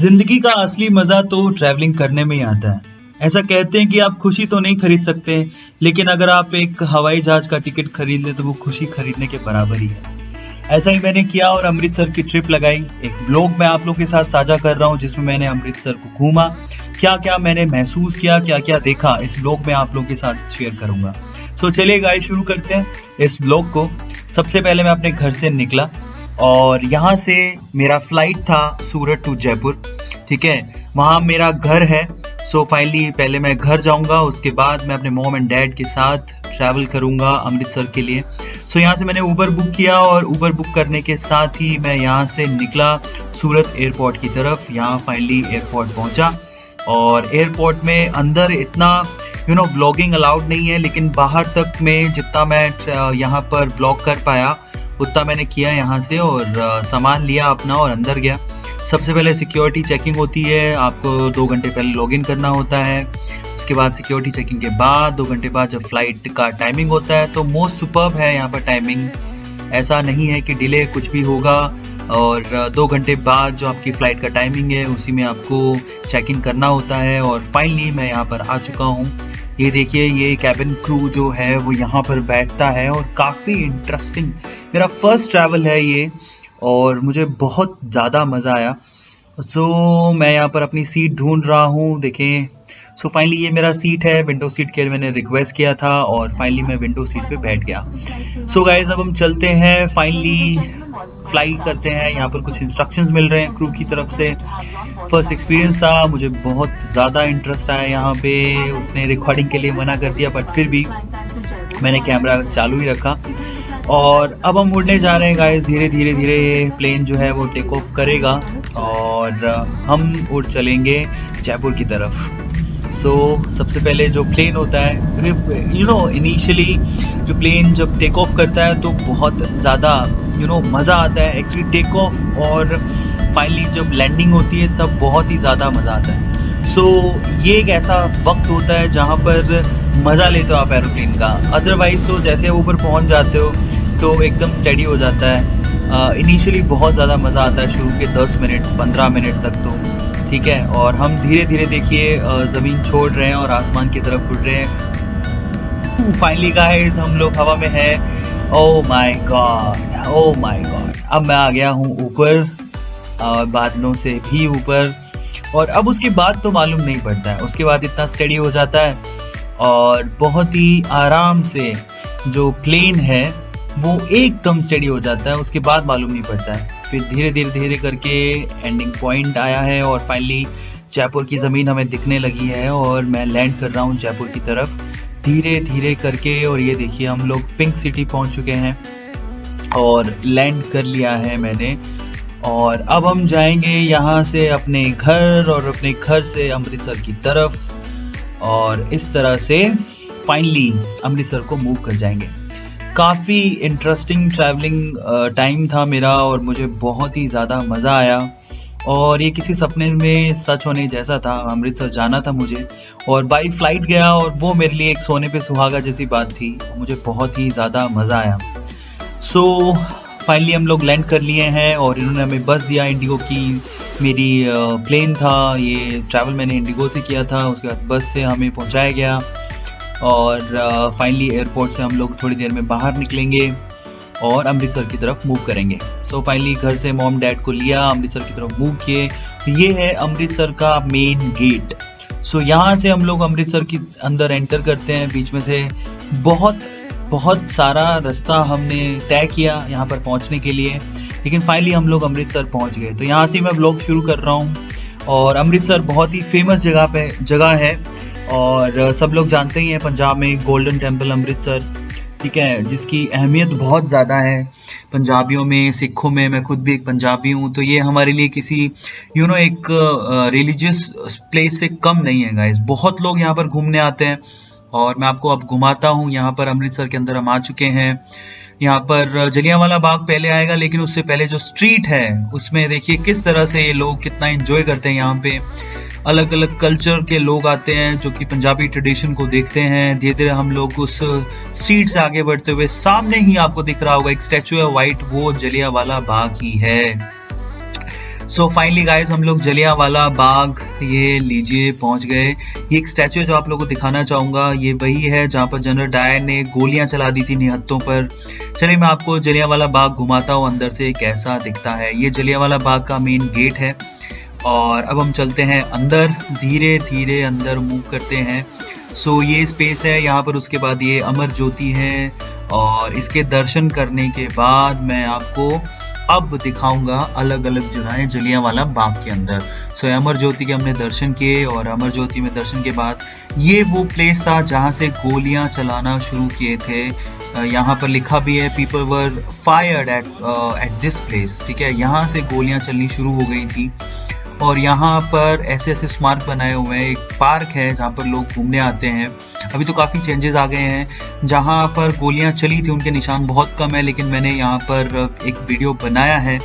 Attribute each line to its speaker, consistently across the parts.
Speaker 1: जिंदगी का असली मजा तो ट्रैवलिंग करने में ही आता है। ऐसा कहते हैं कि आप खुशी तो नहीं खरीद सकते, लेकिन अगर आप एक हवाई जहाज का टिकट खरीद ले तो वो खुशी खरीदने के बराबर ही है। ऐसा ही मैंने किया और अमृतसर की ट्रिप लगाई। एक व्लॉग मैं आप लोगों के साथ साझा कर रहा हूँ जिसमें मैंने अमृतसर को घूमा, क्या क्या मैंने महसूस किया, क्या क्या देखा, इस व्लॉग में आप लोगों के साथ शेयर करूंगा। सो चलिए गाइस, शुरू करते हैं इस व्लॉग को। सबसे पहले मैं अपने घर से निकला और यहाँ से मेरा फ्लाइट था सूरत टू जयपुर। ठीक है, वहाँ मेरा घर है। सो फाइनली पहले मैं घर जाऊंगा, उसके बाद मैं अपने मॉम एंड डैड के साथ ट्रैवल करूंगा अमृतसर के लिए। सो यहाँ से मैंने उबर बुक किया और उबर बुक करने के साथ ही मैं यहाँ से निकला सूरत एयरपोर्ट की तरफ। यहाँ फाइनली एयरपोर्ट पहुंचा और एयरपोर्ट में अंदर इतना व्लॉगिंग अलाउड नहीं है, लेकिन बाहर तक में जितना मैं यहाँ पर व्लॉग कर पाया उतना मैंने किया यहाँ से। और सामान लिया अपना और अंदर गया। सबसे पहले सिक्योरिटी चेकिंग होती है, आपको 2 घंटे पहले लॉगिन करना होता है। उसके बाद सिक्योरिटी चेकिंग के बाद 2 घंटे बाद जब फ्लाइट का टाइमिंग होता है तो मोस्ट सुपर्ब है यहाँ पर टाइमिंग। ऐसा नहीं है कि डिले कुछ भी होगा। और 2 घंटे बाद जो आपकी फ़्लाइट का टाइमिंग है उसी में आपको चेक इन करना होता है। और फाइनली मैं यहाँ पर आ चुका हूँ। ये देखिए, ये कैबिन क्रू जो है वो यहाँ पर बैठता है और काफ़ी इंटरेस्टिंग, मेरा फर्स्ट ट्रैवल है ये और मुझे बहुत ज़्यादा मज़ा आया। सो मैं यहाँ पर अपनी सीट ढूंढ रहा हूँ। देखें, सो फाइनली ये मेरा सीट है। विंडो सीट के लिए मैंने रिक्वेस्ट किया था और फाइनली मैं विंडो सीट पे बैठ गया। सो गाइज, अब हम चलते हैं, फाइनली फ्लाई करते हैं। यहाँ पर कुछ इंस्ट्रक्शंस मिल रहे हैं क्रू की तरफ से। फर्स्ट एक्सपीरियंस था, मुझे बहुत ज़्यादा इंटरेस्ट आया यहाँ पे। उसने रिकॉर्डिंग के लिए मना कर दिया बट फिर भी मैंने कैमरा चालू ही रखा। और अब हम उड़ने जा रहे हैं गाइस। धीरे धीरे धीरे प्लेन जो है वो टेक ऑफ करेगा और हम उड़ चलेंगे जयपुर की तरफ। सो सबसे पहले जो प्लेन होता है, इनिशियली जो प्लेन जब टेक ऑफ करता है तो बहुत ज़्यादा मज़ा आता है एक्चुअली टेक ऑफ। और फाइनली जब लैंडिंग होती है तब बहुत ही ज़्यादा मज़ा आता है। सो ये एक ऐसा वक्त होता है जहाँ पर मज़ा लेते हो आप एरोप्लेन का। अदरवाइज तो जैसे आप ऊपर पहुँच जाते हो तो एकदम स्टेडी हो जाता है। इनिशियली बहुत ज़्यादा मज़ा आता है, शुरू के 10 मिनट 15 मिनट तक तो ठीक है। और हम धीरे धीरे देखिए ज़मीन छोड़ रहे हैं और आसमान की तरफ उड़ रहे हैं। फाइनली गाइस, हम लोग हवा में हैं। Oh my God, oh my God. अब मैं आ गया हूँ ऊपर, बादलों से भी ऊपर। और अब उसके बाद तो मालूम नहीं पड़ता है, उसके बाद इतना स्टेडी हो जाता है और बहुत ही आराम से जो प्लेन है वो एकदम स्टेडी हो जाता है। उसके बाद मालूम नहीं पड़ता है। फिर धीरे धीरे धीरे करके एंडिंग पॉइंट आया है और फाइनली जयपुर की ज़मीन हमें दिखने लगी है और मैं लैंड कर रहा हूँ जयपुर की तरफ धीरे धीरे करके। और ये देखिए, हम लोग पिंक सिटी पहुँच चुके हैं और लैंड कर लिया है मैंने। और अब हम जाएंगे यहाँ से अपने घर और अपने घर से अमृतसर की तरफ और इस तरह से फाइनली अमृतसर को मूव कर जाएंगे। काफ़ी इंटरेस्टिंग ट्रैवलिंग टाइम था मेरा और मुझे बहुत ही ज़्यादा मज़ा आया। और ये किसी सपने में सच होने जैसा था। अमृतसर जाना था मुझे और बाई फ्लाइट गया और वो मेरे लिए एक सोने पे सुहागा जैसी बात थी। मुझे बहुत ही ज़्यादा मज़ा आया। सो फाइनली हम लोग लैंड कर लिए हैं और इन्होंने हमें बस दिया इंडिगो की। मेरी प्लेन था, ये ट्रैवल मैंने इंडिगो से किया था। उसके बाद बस से हमें पहुंचाया गया और फाइनली एयरपोर्ट से हम लोग थोड़ी देर में बाहर निकलेंगे और अमृतसर की तरफ मूव करेंगे। सो फाइनली घर से मॉम डैड को लिया, अमृतसर की तरफ मूव किए। ये है अमृतसर का मेन गेट। सो यहाँ से हम लोग अमृतसर की अंदर एंटर करते हैं। बीच में से बहुत सारा रास्ता हमने तय किया यहाँ पर पहुँचने के लिए, लेकिन फाइनली हम लोग अमृतसर पहुँच गए। तो यहाँ से मैं ब्लॉग शुरू कर रहा हूँ। और अमृतसर बहुत ही फेमस जगह है और सब लोग जानते ही हैं, पंजाब में गोल्डन टेम्पल अमृतसर, ठीक है, जिसकी अहमियत बहुत ज़्यादा है पंजाबियों में, सिखों में। मैं खुद भी एक पंजाबी हूँ, तो ये हमारे लिए किसी एक रिलीजियस प्लेस से कम नहीं है गाइस। बहुत लोग यहाँ पर घूमने आते हैं और मैं आपको अब घुमाता हूँ। यहाँ पर अमृतसर के अंदर हम आ चुके हैं। यहाँ पर जलियांवाला बाग पहले आएगा, लेकिन उससे पहले जो स्ट्रीट है उसमें देखिए किस तरह से ये लोग कितना एंजॉय करते हैं। यहाँ पे अलग अलग कल्चर के लोग आते हैं जो कि पंजाबी ट्रेडिशन को देखते हैं। धीरे धीरे हम लोग उस स्ट्रीट से आगे बढ़ते हुए सामने ही आपको दिख रहा होगा एक स्टैचू है वाइट, वो जलियांवाला बाग ही है। सो फाइनली गाइज हम लोग जलियांवाला बाग ये लीजिए पहुंच गए। ये एक स्टैचू जो आप लोगों को दिखाना चाहूँगा, ये वही है जहाँ पर जनरल डायर ने गोलियां चला दी थी निहत्तों पर। चलिए मैं आपको जलियांवाला बाग घुमाता हूँ अंदर से कैसा दिखता है। ये जलियांवाला बाग का मेन गेट है और अब हम चलते हैं अंदर, धीरे धीरे अंदर मूव करते हैं। सो ये स्पेस है यहाँ पर, उसके बाद ये अमर ज्योति है और इसके दर्शन करने के बाद मैं आपको अब दिखाऊंगा अलग अलग जगहें जलियांवाला बाग के अंदर। सो अमर ज्योति के हमने दर्शन किए और अमर ज्योति में दर्शन के बाद ये वो प्लेस था जहाँ से गोलियां चलाना शुरू किए थे। यहाँ पर लिखा भी है people were fired at this place, ठीक है। यहाँ से गोलियां चलनी शुरू हो गई थी और यहाँ पर ऐसे ऐसे स्मारक बनाए हुए हैं। एक पार्क है जहाँ पर लोग घूमने आते हैं। अभी तो काफ़ी चेंजेस आ गए हैं। जहाँ पर गोलियाँ चली थी उनके निशान बहुत कम है, लेकिन मैंने यहाँ पर एक वीडियो बनाया है,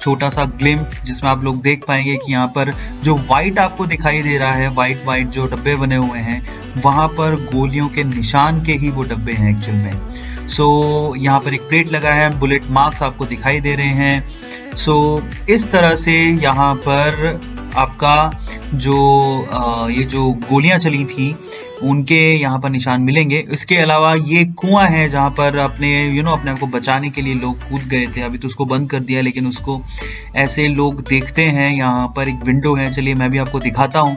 Speaker 1: छोटा सा ग्लिम्प, जिसमें आप लोग देख पाएंगे कि यहाँ पर जो वाइट आपको दिखाई दे रहा है, वाइट वाइट जो डब्बे बने हुए हैं, वहाँ पर गोलियों के निशान के ही वो डब्बे हैं एक्चुअल में। सो यहाँ पर एक प्लेट लगा है, बुलेट मार्क्स आपको दिखाई दे रहे हैं। सो इस तरह से यहाँ पर आपका ये जो गोलियां चली थी उनके यहाँ पर निशान मिलेंगे। इसके अलावा ये कुआं है जहाँ पर अपने अपने आप को बचाने के लिए लोग कूद गए थे। अभी तो उसको बंद कर दिया, लेकिन उसको ऐसे लोग देखते हैं। यहाँ पर एक विंडो है, चलिए मैं भी आपको दिखाता हूँ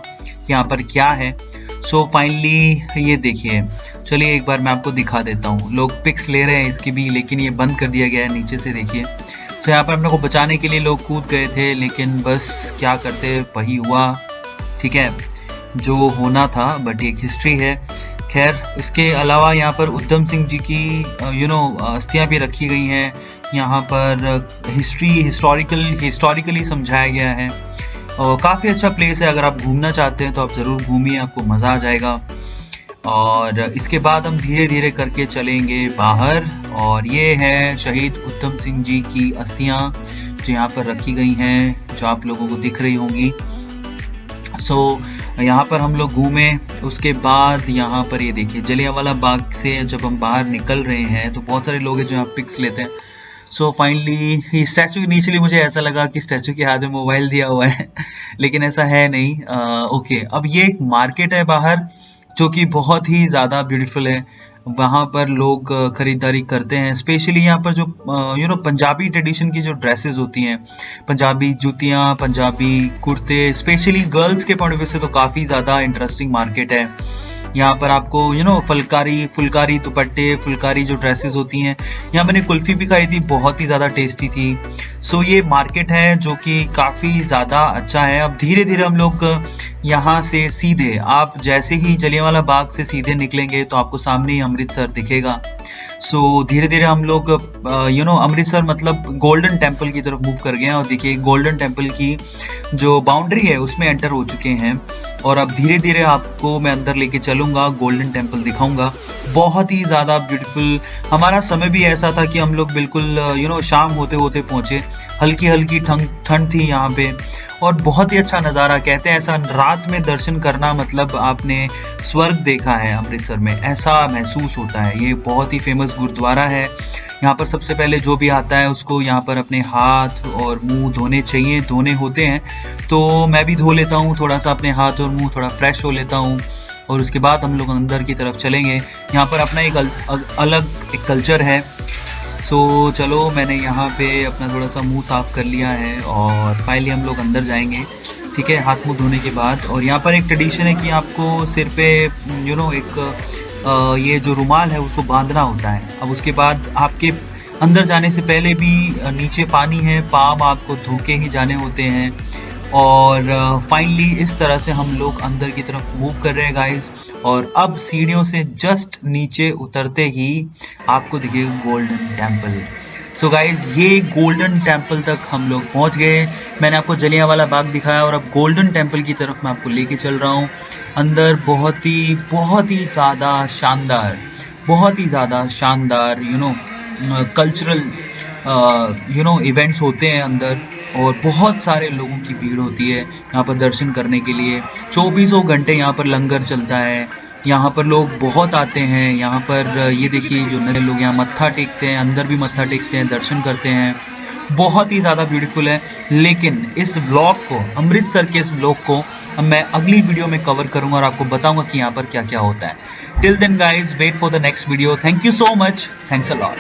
Speaker 1: यहाँ पर क्या है। सो फाइनली ये देखिए, चलिए एक बार मैं आपको दिखा देता हूँ। लोग पिक्स ले रहे हैं इसकी भी, लेकिन ये बंद कर दिया गया है नीचे से, देखिए। तो यहाँ पर अपने को बचाने के लिए लोग कूद गए थे, लेकिन बस क्या करते, वही हुआ, ठीक है, जो होना था। बट एक हिस्ट्री है। खैर इसके अलावा यहाँ पर उधम सिंह जी की अस्थियाँ भी रखी गई हैं। यहाँ पर हिस्टोरिकली समझाया गया है और काफ़ी अच्छा प्लेस है। अगर आप घूमना चाहते हैं तो आप ज़रूर घूमिए, आपको मज़ा आ जाएगा। और इसके बाद हम धीरे धीरे करके चलेंगे बाहर और ये है शहीद उधम सिंह जी की अस्थियां जो यहाँ पर रखी गई हैं, जो आप लोगों को दिख रही होंगी। सो यहाँ पर हम लोग घूमे। उसके बाद यहाँ पर ये देखिए, जलियांवाला बाग से जब हम बाहर निकल रहे हैं तो बहुत सारे लोग हैं जो यहाँ पिक्स लेते हैं। सो फाइनली स्टैचू इनिशियली मुझे ऐसा लगा कि स्टैचू के हाथ में मोबाइल दिया हुआ है लेकिन ऐसा है नहीं। ओके, अब ये एक मार्केट है बाहर जो कि बहुत ही ज़्यादा ब्यूटीफुल है। वहाँ पर लोग खरीदारी करते हैं। स्पेशली यहाँ पर जो पंजाबी ट्रेडिशन की जो ड्रेसेस होती हैं, पंजाबी जूतियाँ, पंजाबी कुर्ते, स्पेशली गर्ल्स के पॉइंट ऑफ व्यू से तो काफ़ी ज़्यादा इंटरेस्टिंग मार्केट है। यहाँ पर आपको फुलकारी दुपट्टे, फुलकारी जो ड्रेसेस होती हैं। यहाँ मैंने कुल्फ़ी भी खाई थी, बहुत ही ज़्यादा टेस्टी थी। सो ये मार्केट है जो कि काफ़ी ज़्यादा अच्छा है। अब धीरे धीरे हम लोग यहाँ से सीधे, आप जैसे ही जलियांवाला बाग से सीधे निकलेंगे तो आपको सामने ही अमृतसर दिखेगा। सो धीरे धीरे हम लोग अमृतसर मतलब गोल्डन टेम्पल की तरफ मूव कर गए हैं और देखिए गोल्डन टेम्पल की जो बाउंड्री है उसमें एंटर हो चुके हैं। और अब धीरे धीरे आपको मैं अंदर लेके चलूँगा, गोल्डन टेम्पल दिखाऊंगा। बहुत ही ज़्यादा ब्यूटीफुल। हमारा समय भी ऐसा था कि हम लोग बिल्कुल शाम होते होते पहुँचे। हल्की हल्की ठंड थी यहाँ पे और बहुत ही अच्छा नज़ारा। कहते हैं ऐसा रात में दर्शन करना मतलब आपने स्वर्ग देखा है अमृतसर में, ऐसा महसूस होता है। ये बहुत ही फेमस गुरुद्वारा है। यहाँ पर सबसे पहले जो भी आता है उसको यहाँ पर अपने हाथ और मुंह धोने होते हैं। तो मैं भी धो लेता हूँ थोड़ा सा अपने हाथ और मुंह, थोड़ा फ्रेश हो लेता हूँ और उसके बाद हम लोग अंदर की तरफ चलेंगे। यहाँ पर अपना एक अलग कल्चर है। सो चलो, मैंने यहाँ पे अपना थोड़ा सा मुंह साफ कर लिया है और फाइनली हम लोग अंदर जाएंगे, ठीक है, हाथ मुंह धोने के बाद। और यहाँ पर एक ट्रेडिशन है कि आपको सिर पे ये जो रुमाल है उसको बांधना होता है। अब उसके बाद आपके अंदर जाने से पहले भी नीचे पानी है, पाँव आपको धो के ही जाने होते हैं। और फाइनली इस तरह से हम लोग अंदर की तरफ मूव कर रहे हैं गाइस। और अब सीढ़ियों से जस्ट नीचे उतरते ही आपको दिखेगा गोल्डन टेम्पल। सो गाइज, ये गोल्डन टेम्पल तक हम लोग पहुंच गए। मैंने आपको जलियांवाला बाग दिखाया और अब गोल्डन टेम्पल की तरफ मैं आपको लेके चल रहा हूँ। अंदर बहुत ही ज़्यादा शानदार कल्चरल इवेंट्स होते हैं अंदर और बहुत सारे लोगों की भीड़ होती है यहाँ पर दर्शन करने के लिए। 24 घंटे यहाँ पर लंगर चलता है। यहाँ पर लोग बहुत आते हैं। यहाँ पर ये देखिए जो नए लोग यहाँ मत्था टेकते हैं, अंदर भी मत्था टेकते हैं, दर्शन करते हैं। बहुत ही ज़्यादा ब्यूटीफुल है। लेकिन इस व्लॉग को, अमृतसर के इस व्लॉग को मैं अगली वीडियो में कवर करूंगा और आपको बताऊंगा कि यहाँ पर क्या क्या होता है। Till then guys, wait for the next video. Thank you so much, thanks a lot.